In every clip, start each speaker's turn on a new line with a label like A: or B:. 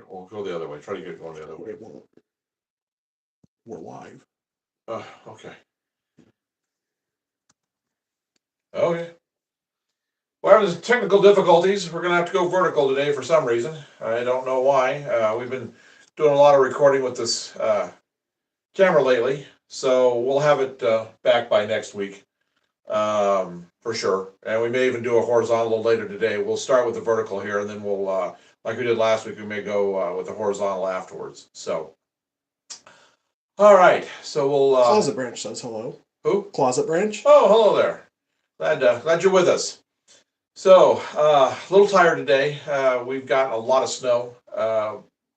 A: We'll go the other way. Try to get it going the other way.
B: It won't. We're live.
A: Okay. Okay. Well, there's technical difficulties. We're going to have to go vertical today for some reason. I don't know why. We've been doing a lot of recording with this camera lately, so we'll have it back by next week for sure. And we may even do a horizontal a little later today. We'll start with the vertical here, and then we'll, like we did last week, we may go with the horizontal afterwards. So, all right. So we'll.
B: Closet Branch says hello.
A: Who?
B: Closet Branch.
A: Oh, hello there. Glad you're with us. So, a little tired today. We've gotten a lot of snow,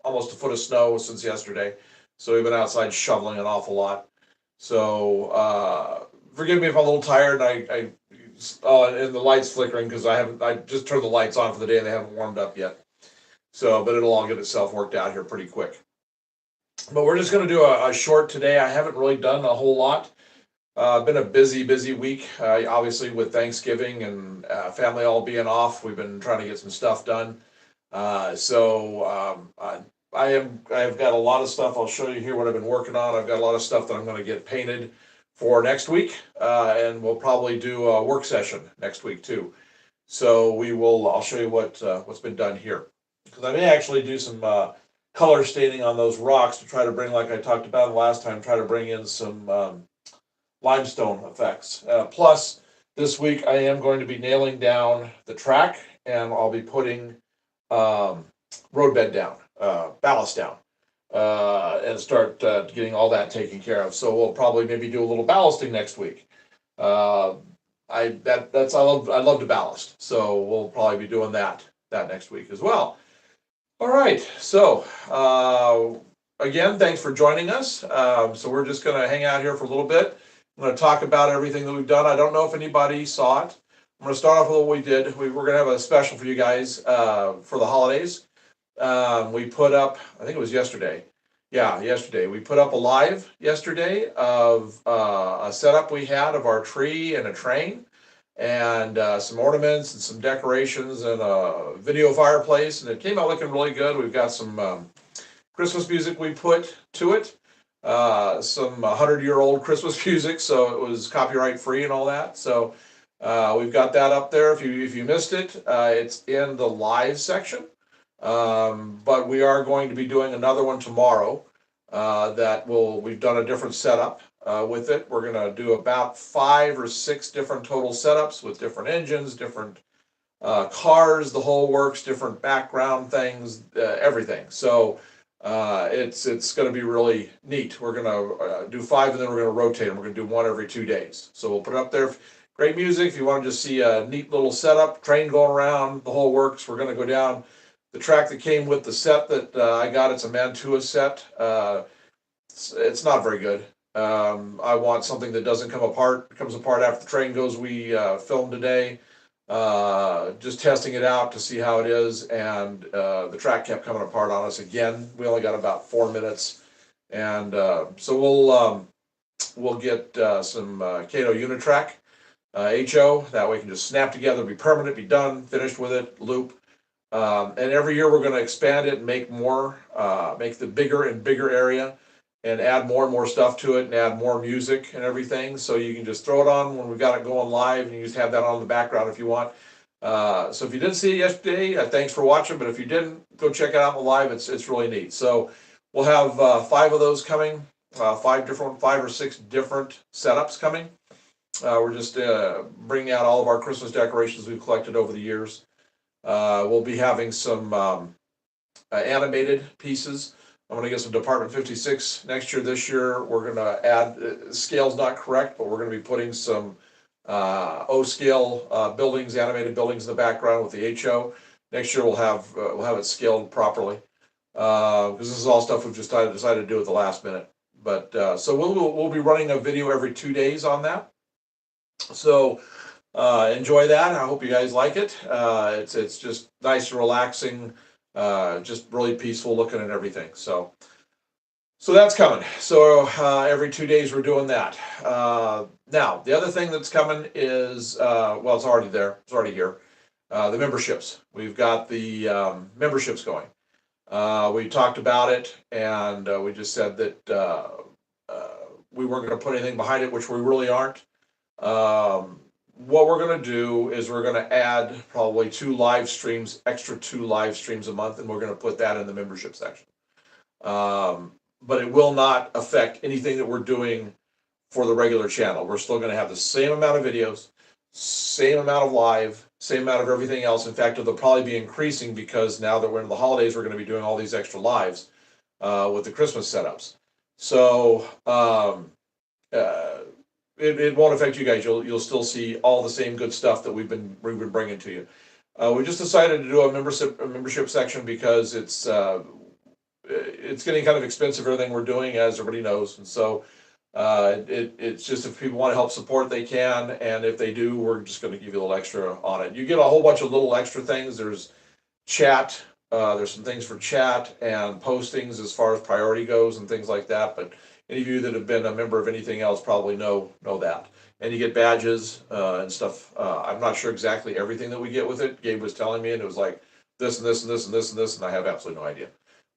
A: almost a foot of snow since yesterday. So we've been outside shoveling an awful lot. So, forgive me if I'm a little tired. And the light's flickering because I just turned the lights on for the day and they haven't warmed up yet. So, but it'll all get itself worked out here pretty quick. But we're just going to do a short today. I haven't really done a whole lot. Been a busy week, obviously with Thanksgiving and family all being off. We've been trying to get some stuff done. I have got a lot of stuff. I'll show you here what I've been working on. I've got a lot of stuff that I'm going to get painted for next week, and we'll probably do a work session next week too. So I'll show you what's been done here, because I may actually do some color staining on those rocks to try to bring, like I talked about last time, try to bring in some limestone effects. Plus, this week I am going to be nailing down the track, and I'll be putting roadbed down, ballast down, and start getting all that taken care of. So we'll probably maybe do a little ballasting next week. I love to ballast, so we'll probably be doing that next week as well. All right, so again, thanks for joining us. So we're just going to hang out here for a little bit. I'm going to talk about everything that we've done. I don't know if anybody saw it. I'm going to start off with what we did. We're going to have a special for you guys for the holidays. We put up, I think it was yesterday. Yeah, yesterday. We put up a live yesterday of a setup we had of our tree and a train, and some ornaments and some decorations and a video fireplace, and it came out looking really good. We've got some Christmas music we put to it, some 100-year-old Christmas music, so it was copyright free and all that. So we've got that up there. If you missed it, it's in the live section. But we are going to be doing another one tomorrow. We've done a different setup with it. We're going to do about 5 or 6 different total setups with different engines, different cars, the whole works, different background things, everything. So it's going to be really neat. We're going to do 5, and then we're going to rotate them. We're going to do one every 2 days. So we'll put it up there. Great music. If you want to just see a neat little setup, train going around, the whole works. We're going to go down the track that came with the set that I got. It's a Mantua set. It's not very good. I want something that doesn't come apart. It comes apart after the train goes. We filmed today, just testing it out to see how it is, and the track kept coming apart on us again. We only got about 4 minutes, and so we'll get some Kato Unitrack HO. That way, we can just snap together, be permanent, be done, finished with it, loop. And every year we're going to expand it and make more, make the bigger and bigger area, and add more and more stuff to it, and add more music and everything. So you can just throw it on when we've got it going live, and you just have that on in the background if you want. So if you didn't see it yesterday, thanks for watching. But if you didn't, go check it out in the live. It's really neat. So we'll have 5 of those coming, 5 or 6 different setups coming. We're just bringing out all of our Christmas decorations we've collected over the years. We'll be having some animated pieces. I'm going to get some Department 56 next year. This year, we're going to add, scale's not correct, but we're going to be putting some O-scale buildings, animated buildings in the background with the HO. Next year, we'll have it scaled properly, because this is all stuff we've just decided to do at the last minute. But so we'll be running a video every 2 days on that. So enjoy that. I hope you guys like it. It's just nice and relaxing, just really peaceful looking and everything. So that's coming. So every 2 days we're doing that. Now the other thing that's coming is well, it's already there. It's already here. The memberships. We've got the memberships going. We talked about it, and we just said that we weren't going to put anything behind it, which we really aren't. What we're going to do is we're going to add probably extra two live streams a month, and we're going to put that in the membership section. But it will not affect anything that we're doing for the regular channel. We're still going to have the same amount of videos, same amount of live, same amount of everything else. In fact, it'll probably be increasing because now that we're in the holidays, we're going to be doing all these extra lives with the Christmas setups. So it won't affect you guys. You'll still see all the same good stuff that we've been bringing to you. We just decided to do a membership section because it's getting kind of expensive, everything we're doing, as everybody knows, and so it's just, if people want to help support, they can, and if they do, we're just going to give you a little extra on it. You get a whole bunch of little extra things. There's chat, there's some things for chat and postings as far as priority goes and things like that, but any of you that have been a member of anything else probably know that. And you get badges and stuff. I'm not sure exactly everything that we get with it. Gabe was telling me, and it was like this and this and this and this and this, and I have absolutely no idea.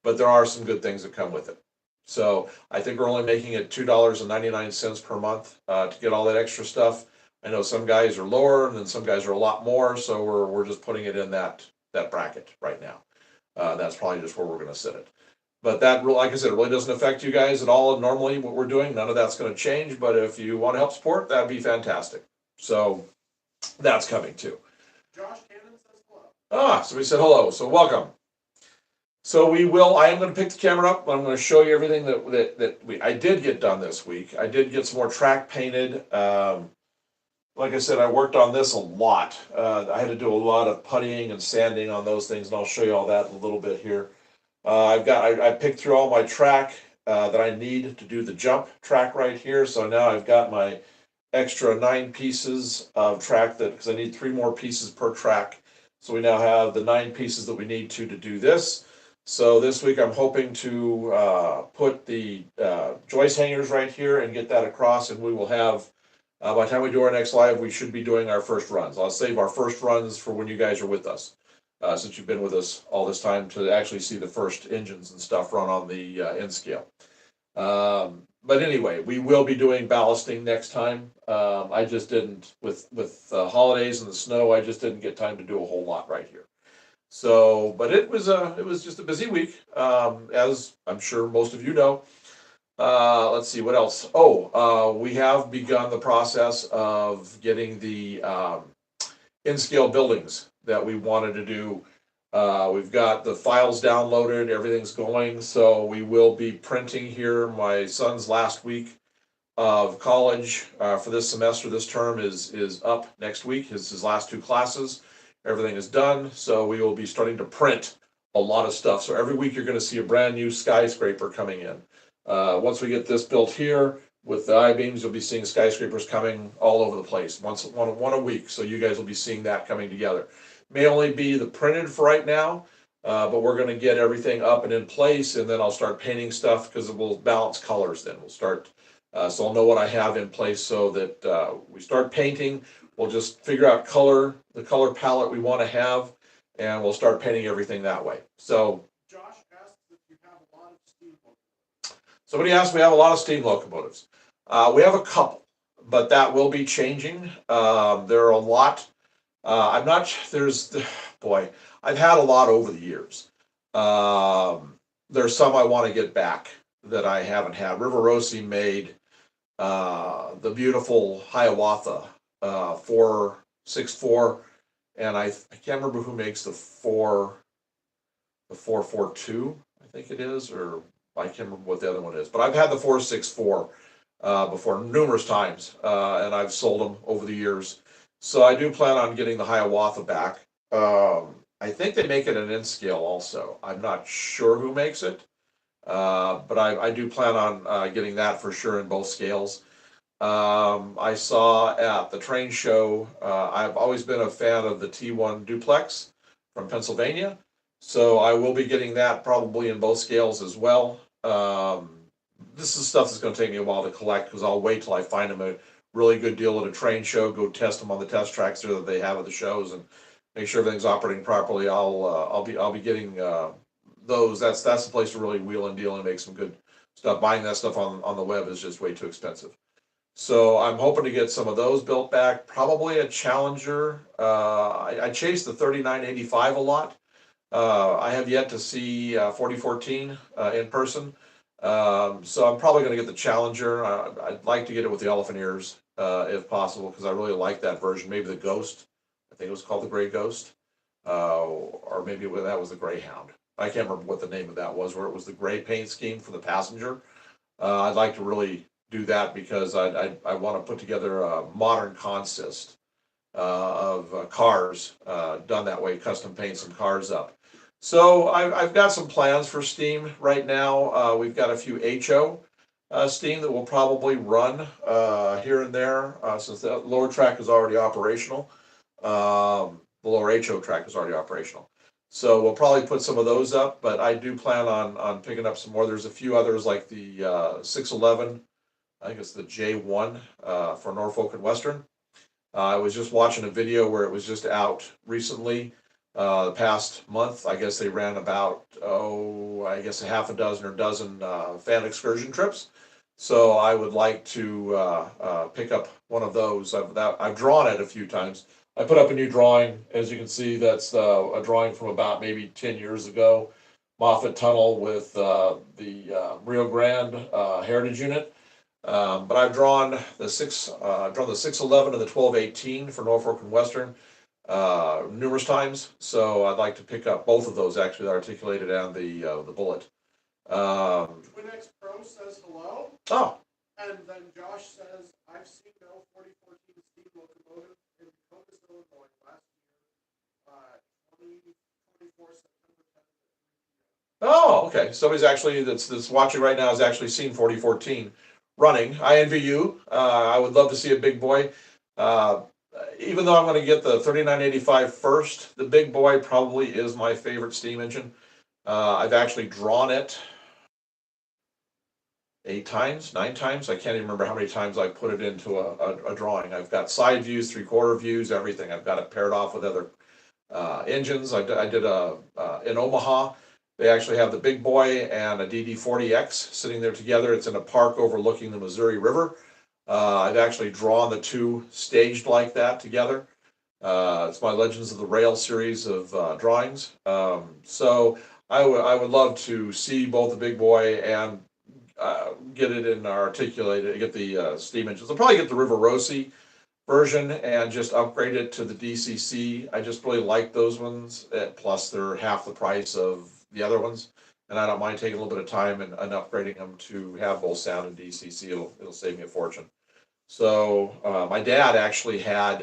A: But there are some good things that come with it. So I think we're only making it $2.99 per month to get all that extra stuff. I know some guys are lower, and then some guys are a lot more. So we're just putting it in that bracket right now. That's probably just where we're going to sit it. But that, like I said, it really doesn't affect you guys at all. Normally, what we're doing, none of that's going to change. But if you want to help support, that'd be fantastic. So that's coming too.
B: Josh Cannon says hello.
A: Somebody said hello. So welcome. So I am going to pick the camera up. I'm going to show you everything that I did get done this week. I did get some more track painted. Like I said, I worked on this a lot. I had to do a lot of puttying and sanding on those things, and I'll show you all that in a little bit here. I picked through all my track that I need to do the jump track right here. So now I've got my extra 9 pieces of track, because I need 3 more pieces per track. So we now have the 9 pieces that we need to do this. So this week I'm hoping to put the joist hangers right here and get that across, and we will have, by the time we do our next live, we should be doing our first runs. I'll save our first runs for when you guys are with us, since you've been with us all this time, to actually see the first engines and stuff run on the N scale. But anyway, we will be doing ballasting next time. I just didn't, with holidays and the snow, I just didn't get time to do a whole lot right here. So, but it was just a busy week, as I'm sure most of you know. Let's see, what else? We have begun the process of getting the in-scale buildings that we wanted to do. We've got the files downloaded, everything's going, so we will be printing here. My son's last week of college for this semester, this term is up next week, his last 2 classes. Everything is done, so we will be starting to print a lot of stuff. So every week you're going to see a brand new skyscraper coming in. Once we get this built here with the I-beams, you'll be seeing skyscrapers coming all over the place, one a week. So you guys will be seeing that coming together. May only be the printed for right now, but we're going to get everything up and in place, and then I'll start painting stuff, because it will balance colors. Then we'll start, so I'll know what I have in place, so that we start painting. We'll just figure out the color palette we want to have, and we'll start painting everything that way. So
B: Josh asks if you have a lot of steam locomotives.
A: Somebody asked if we have a lot of steam locomotives. We have a couple, but that will be changing. There are a lot. I'm not. I've had a lot over the years. There's some I want to get back that I haven't had. River Rossi made the beautiful Hiawatha 464, and I can't remember who makes the 442, I think it is, or I can't remember what the other one is, but I've had the 464 before numerous times, and I've sold them over the years. So I do plan on getting the Hiawatha back. I think they make it an N scale also. I'm not sure who makes it, but I do plan on getting that for sure in both scales. I saw at the train show, I've always been a fan of the T1 duplex from Pennsylvania, so I will be getting that probably in both scales as well. This is stuff that's going to take me a while to collect, because I'll wait till I find them a really good deal at a train show, go test them on the test tracks there that they have at the shows, and make sure everything's operating properly. I'll be getting that's the place to really wheel and deal and make some good stuff. Buying that stuff on the web is just way too expensive. So I'm hoping to get some of those built back. Probably a Challenger. I chased the 3985 a lot. I have yet to see 4014 in person. So I'm probably going to get the Challenger. I'd like to get it with the elephant ears if possible, because I really like that version. Maybe the Ghost. I think it was called the Gray Ghost. Or maybe that was the Greyhound. I can't remember what the name of that was, where it was the gray paint scheme for the passenger. I'd like to really do that because I want to put together a modern consist of cars done that way, custom paint some cars up. So I've got some plans for Steam right now. We've got a few HO Steam that will probably run here and there since the lower track is already operational. The lower HO track is already operational. So we'll probably put some of those up, but I do plan on picking up some more. There's a few others like the 611, I think it's the J1 for Norfolk and Western. I was just watching a video where it was just out recently, the past month. I guess they ran about, I guess a half a dozen or dozen fan excursion trips. So I would like to pick up one of those. I've drawn it a few times. I put up a new drawing, as you can see, that's a drawing from about maybe 10 years ago. Moffat Tunnel with the Rio Grande Heritage Unit. But I've drawn the 611 and the 1218 for Norfolk and Western numerous times. So I'd like to pick up both of those, actually, the articulated and the bullet.
B: Twin X Pro says hello,
A: Oh,
B: and then Josh says, I've seen no 4014 steam locomotive in Columbus, Illinois last year, 2024 September 10th.
A: oh, okay. Somebody's actually that's watching right now has actually seen 4014 running. I envy you. I would love to see a big boy. Even though I'm going to get the 3985 first, the big boy probably is my favorite steam engine. I've actually drawn it 8 times, 9 times. I can't even remember how many times I put it into a drawing. I've got side views, 3/4 views, everything. I've got it paired off with other engines. I did in Omaha. They actually have the big boy and a DD40X sitting there together. It's in a park overlooking the Missouri River. I've actually drawn the two staged like that together. It's my Legends of the Rail series of drawings. So I would love to see both the big boy and get it in articulated, get the steam engines. I'll probably get the River Rossi version and just upgrade it to the DCC. I just really like those ones. Plus, they're half the price of the other ones, and I don't mind taking a little bit of time and upgrading them to have both sound and DCC. It'll save me a fortune. So my dad had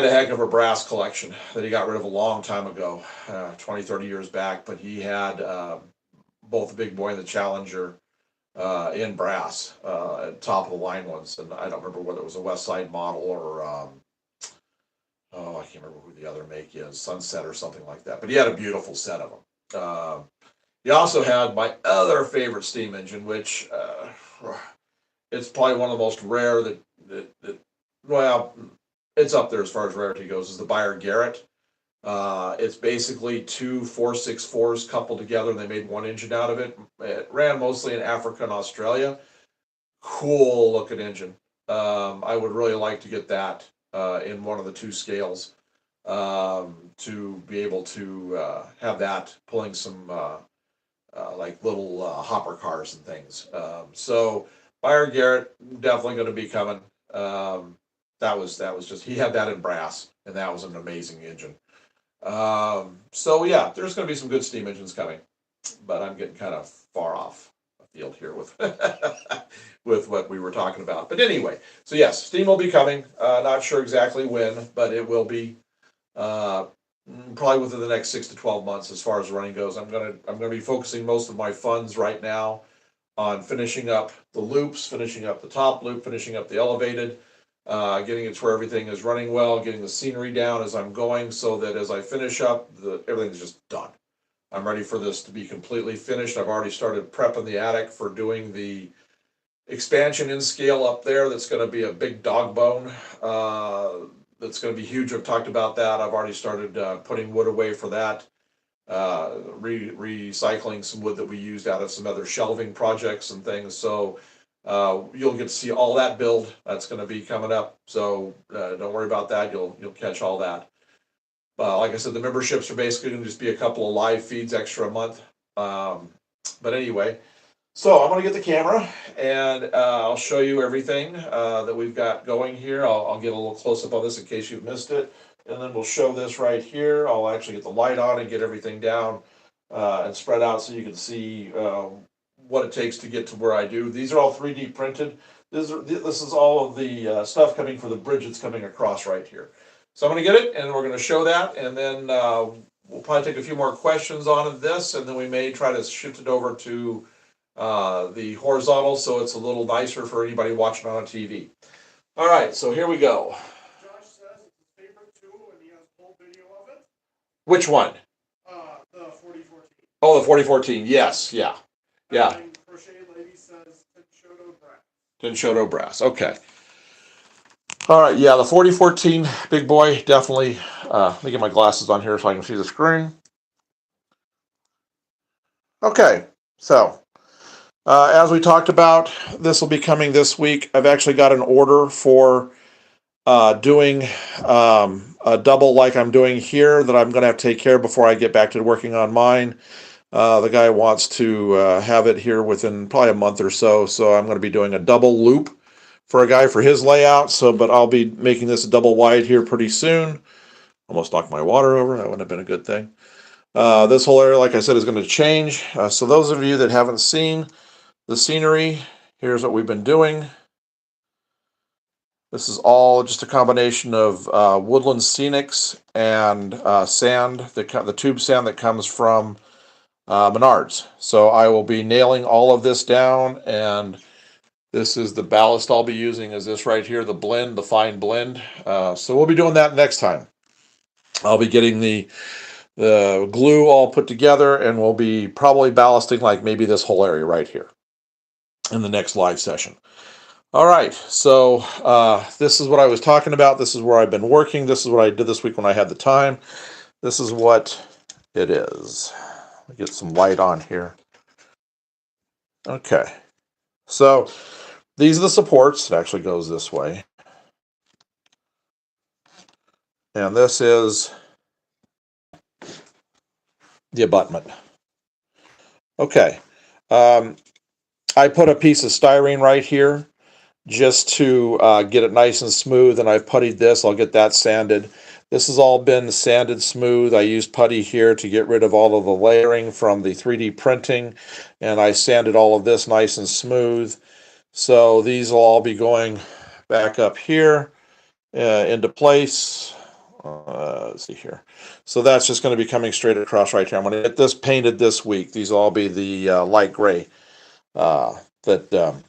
A: a heck of a brass collection that he got rid of a long time ago, 20, 30 years back. But he had both the big boy and the Challenger in brass, top of the line ones, and I don't remember whether it was a West Side model or I can't remember who the other make is, Sunset or something like that. But he had a beautiful set of them. He also had my other favorite steam engine, which it's probably one of the most rare that well, it's up there as far as rarity goes, is the Beyer Garrett. It's basically two 464s coupled together, and they made one engine out of it. It ran mostly in Africa and Australia. Cool looking engine. I would really like to get that in one of the two scales to be able to have that pulling some like little hopper cars and things. So Beyer Garrett definitely going to be coming. That was just, he had that in brass, and that was an amazing engine. So yeah, there's going to be some good steam engines coming, but I'm getting kind of far off the field here with with what we were talking about. But anyway, so yes, steam will be coming. Not sure exactly when, but it will be probably within the next 6 to 12 months as far as running goes. I'm gonna be focusing most of my funds right now on finishing up the loops, finishing up the top loop, finishing up the elevated. Getting it to where everything is running well, getting the scenery down as I'm going, so that as I finish up, everything's just done. I'm ready for this to be completely finished. I've already started prepping the attic for doing the expansion in scale up there. That's going to be a big dog bone. That's going to be huge. I've talked about that. I've already started putting wood away for that. recycling some wood that we used out of some other shelving projects and things. So you'll get to see all that build. That's going to be coming up. So don't worry about that. You'll catch all that. Like I said, the memberships are basically going to just be a couple of live feeds extra a month. But anyway, so I'm going to get the camera and I'll show you everything that we've got going here. I'll get a little close up on this in case you've missed it. And then we'll show this right here. I'll actually get the light on and get everything down and spread out so you can see what it takes to get to where I do. These are all 3D printed. This is all of the stuff coming for the bridge that's coming across right here. So I'm going to get it and we're going to show that. And then we'll probably take a few more questions on this. And then we may try to shift it over to the horizontal so it's a little nicer for anybody watching on a TV. All right, so here we go. Which one?
B: The 4014.
A: Oh, the 4014. Yes, yeah. Yeah.
B: And Crochet Lady says Tinshoto Brass.
A: Tinshoto Brass. Okay. All right, yeah, the 4014, big boy, definitely. Let me get my glasses on here so I can see the screen. Okay, so as we talked about, this will be coming this week. I've actually got an order for doing a double like I'm doing here that I'm going to have to take care of before I get back to working on mine. The guy wants to have it here within probably a month or so, so I'm going to be doing a double loop for a guy for his layout. But I'll be making this a double wide here pretty soon. Almost knocked my water over. That wouldn't have been a good thing. This whole area, like I said, is going to change. So those of you that haven't seen the scenery, here's what we've been doing. This is all just a combination of woodland scenics and sand, the tube sand that comes from Menards. So I will be nailing all of this down, and this is the ballast I'll be using is this right here, the blend, the fine blend. So we'll be doing that next time. I'll be getting the glue all put together, and we'll be probably ballasting like maybe this whole area right here in the next live session. All right, so this is what I was talking about. This is where I've been working. This is what I did this week when I had the time. This is what it is. Let me get some light on here. Okay, so these are the supports. It actually goes this way. And this is the abutment. Okay, I put a piece of styrene right here just to get it nice and smooth, and I've puttied this. I'll get that sanded. This has all been sanded smooth. I used putty here to get rid of all of the layering from the 3D printing, and I sanded all of this nice and smooth. So these will all be going back up here into place. Let's see here. So that's just going to be coming straight across right here. I'm going to get this painted this week. These will all be the light gray that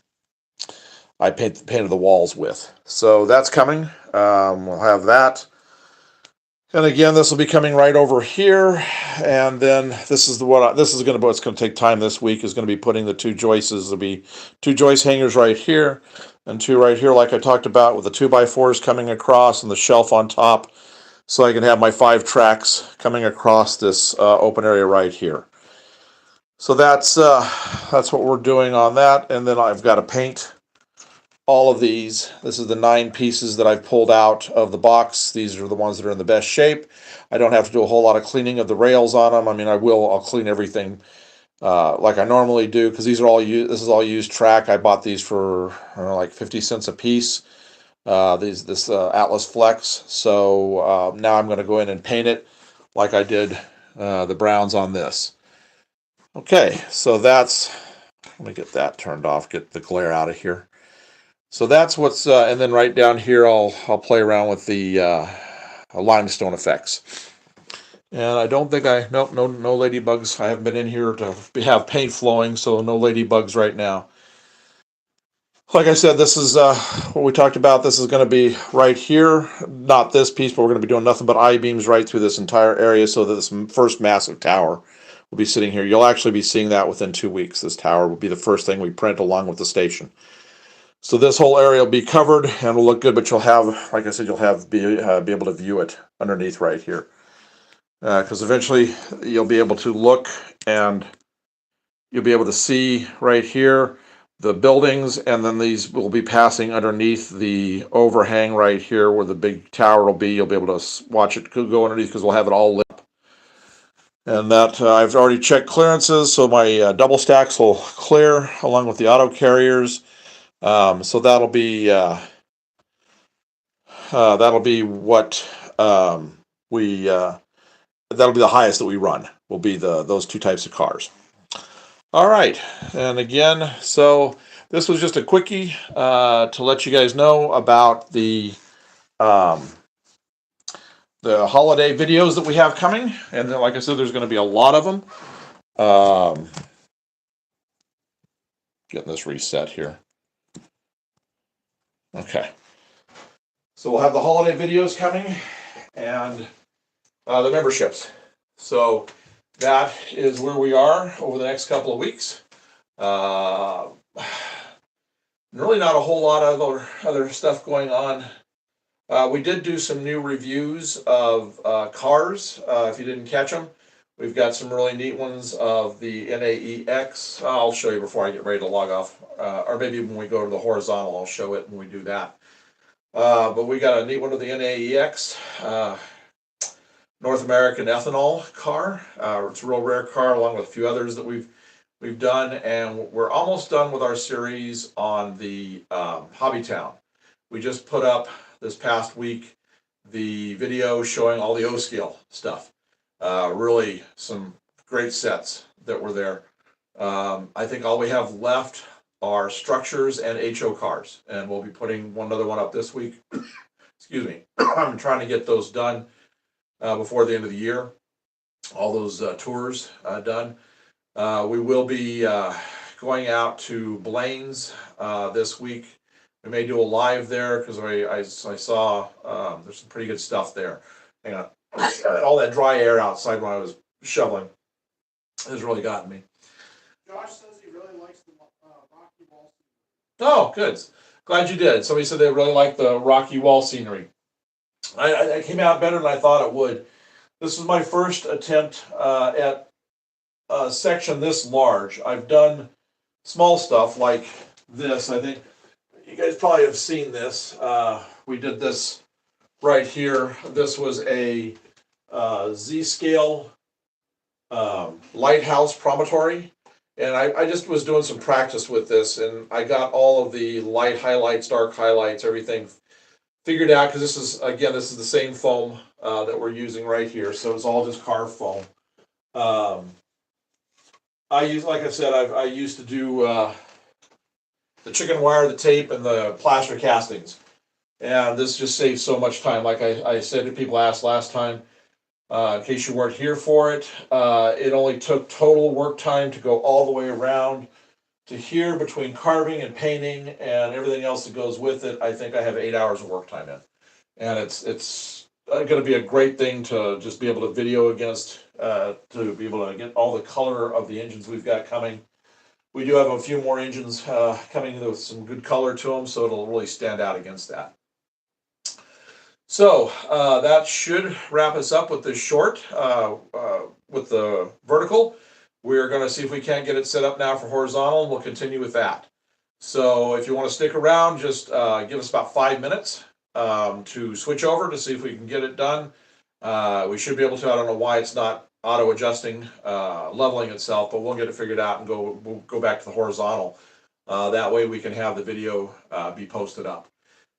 A: I painted the walls with. So that's coming. We'll have that. And again, this will be coming right over here. And then this is what's going to take time this week is going to be putting the two joists. There'll be two joist hangers right here and two right here, like I talked about, with the 2x4s coming across and the shelf on top, so I can have my 5 tracks coming across this open area right here. So that's what we're doing on that. And then I've got to paint all of these. This is the 9 pieces that I've pulled out of the box. These are the ones that are in the best shape. I don't have to do a whole lot of cleaning of the rails on them. I mean, I'll clean everything like I normally do, because these are all this is all used track. I bought these for like 50 cents a piece. This Atlas Flex. So now I'm going to go in and paint it like I did the browns on this. Okay, so let me get that turned off, get the glare out of here. So that's what's, and then right down here, I'll play around with the limestone effects. And I don't think no ladybugs. I haven't been in here to have paint flowing, so no ladybugs right now. Like I said, this is what we talked about. This is going to be right here, not this piece, but we're going to be doing nothing but I-beams right through this entire area, so that this first massive tower will be sitting here. You'll actually be seeing that within 2 weeks. This tower will be the first thing we print along with the station. So this whole area will be covered and will look good, but you'll have, like I said, be able to view it underneath right here. because eventually you'll be able to look and you'll be able to see right here the buildings, and then these will be passing underneath the overhang right here where the big tower will be. You'll be able to watch it go underneath because we'll have it all lit up. And that I've already checked clearances, so my double stacks will clear along with the auto carriers. So that'll be what we that'll be the highest that we run. Will be those two types of cars. All right, and again, so this was just a quickie to let you guys know about the holiday videos that we have coming, and then, like I said, there's going to be a lot of them. Getting this reset here. Okay, so we'll have the holiday videos coming, and the memberships. So that is where we are over the next couple of weeks. Really not a whole lot of other stuff going on. We did do some new reviews of cars. If you didn't catch them, we've got some really neat ones of the NAEX. I'll show you before I get ready to log off, or maybe when we go to the horizontal, I'll show it when we do that. But we got a neat one of the NAEX. North American ethanol car. It's a real rare car, along with a few others that we've done, and we're almost done with our series on the Hobbytown. We just put up this past week the video showing all the O-scale stuff. Really some great sets that were there. I think all we have left are structures and HO cars, and we'll be putting another one up this week. Excuse me. I'm trying to get those done before the end of the year. All those tours done. We will be going out to Blaine's this week. We may do a live there because I saw there's some pretty good stuff there. Hang on. All that dry air outside when I was shoveling has really gotten me.
B: Josh says he really likes the Rocky Wall.
A: Oh, good. Glad you did. Somebody said they really like the Rocky Wall scenery. I came out better than I thought it would. This was my first attempt at a section this large. I've done small stuff like this. I think you guys probably have seen this. We did this right here. This was a Z-scale lighthouse promontory. And I just was doing some practice with this, and I got all of the light highlights, dark highlights, everything figured out, because this is the same foam that we're using right here. So it's all just carved foam. I used to do the chicken wire, the tape, and the plaster castings. And this just saves so much time. Like I said to people asked last time, in case you weren't here for it, it only took total work time to go all the way around to here between carving and painting and everything else that goes with it. I think I have 8 hours of work time in. And it's going to be a great thing to just be able to video against, to be able to get all the color of the engines we've got coming. We do have a few more engines coming with some good color to them, so it'll really stand out against that. So that should wrap us up with this short, with the vertical. We're going to see if we can't get it set up now for horizontal, and we'll continue with that. So if you want to stick around, just give us about 5 minutes to switch over to see if we can get it done. We should be able to. I don't know why it's not auto adjusting, leveling itself, but we'll get it figured out and we'll go back to the horizontal. That way we can have the video be posted up.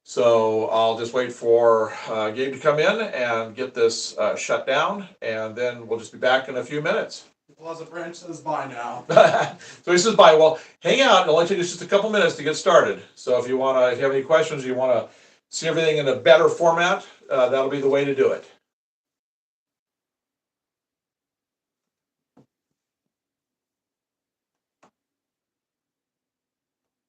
A: So I'll just wait for Gabe to come in and get this shut down, and then we'll just be back in a few minutes.
B: Pleasant Branch says bye now.
A: So he says bye. Well, hang out. It'll only take us just a couple minutes to get started. So if you have any questions, you want to see everything in a better format, that'll be the way to do it.